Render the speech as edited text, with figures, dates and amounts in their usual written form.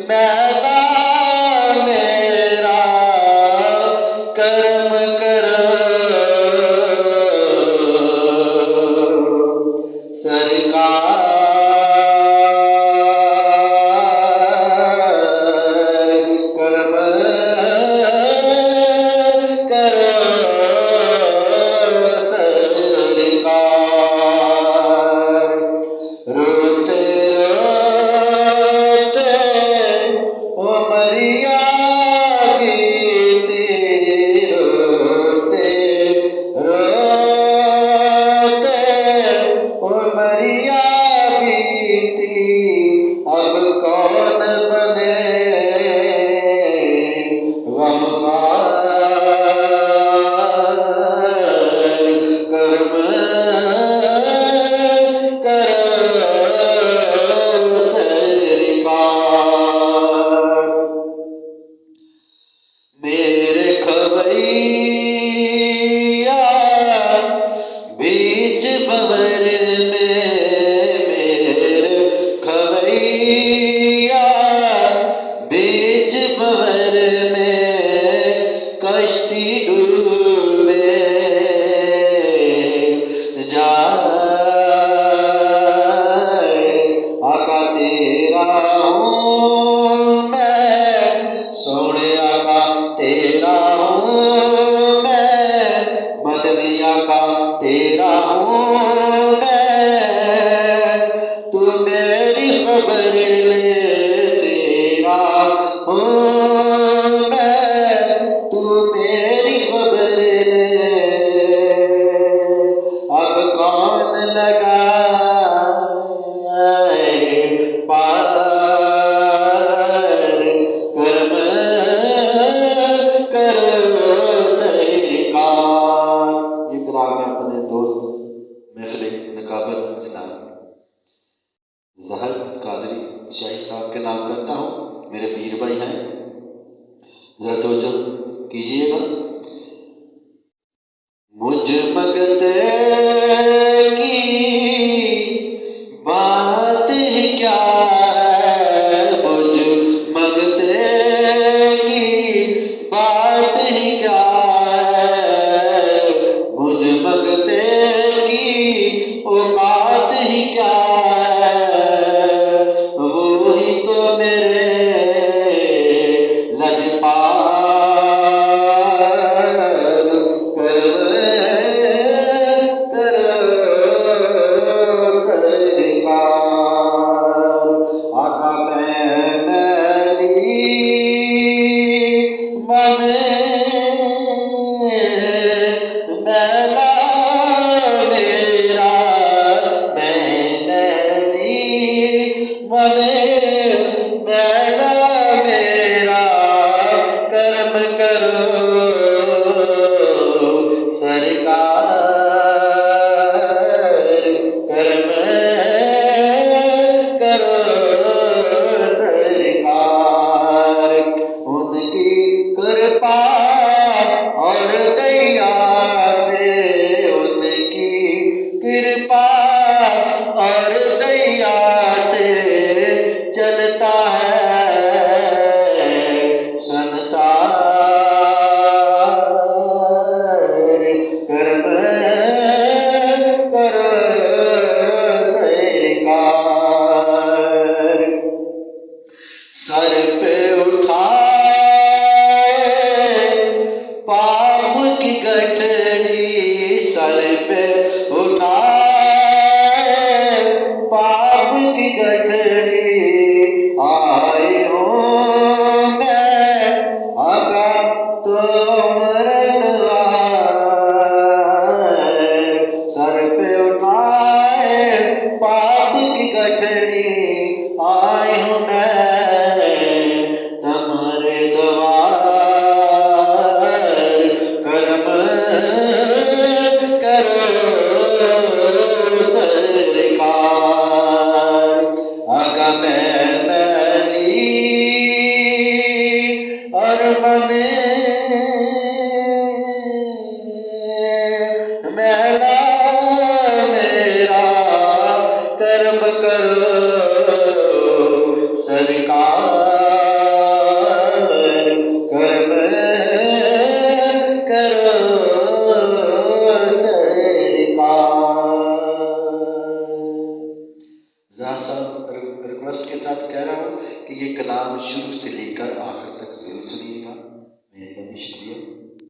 मैला मेरा कर्म करो सरकार, कर्म करो सरकार। रोते रोते उमरिया बीती, रोते रोते उमरिया बीती, अब कौन बने गमखार। कर्म करो सरकार। मेरे खवैया बीच भंवर में, मेरे खवैया बीच भंवर में कश्ती डूबे जाए। आका तेरा हूँ मैं, सोने आका तेरा हूँ मैं, मदनी आका तेरा हूँ मैं। तू मेरी खबर ले, तेरा हूँ मैं, तू मेरी खबर ले। अब कौन लगाए पार। कर्म करो सरकार। ये कलाम मैं अपने दोस्त महफिल नकाबत जनाब ज़हर कादरी शाही साहब के नाम करता हूँ। मेरे पीर भाई हैं, जरा तवज्जो कीजिएगा। मुझ मगते की बात ही क्या है, मुझ मगते की बात ही क्या है, मुझ मगते की औकात ही क्या है। वो ही तो मेरे लजपाल, कर्म करो सरकार। आका मैली मन मैला मेरा, मैली मन मैला मेरा, कर्म करो सरकार। कर्म करो सरकार। उनकी कृपा और दया से, उनकी कृपा और दया से चलता है संसार। कर्म करो सरकार। सर पे उठाए पाप की गठड़ी, सर पे उठाए पाप की गठड़ी, आए हूँ मैं आका तुम्हारे। सर पे उठाए पाप की गठड़ी, आए हूँ मैं तुम्हारे द्वार। कर्म करो सरकार। आका मैली और मने मैला मेरा, कर्म करो कह रहा हूँ कि ये कलाम शुरू से लेकर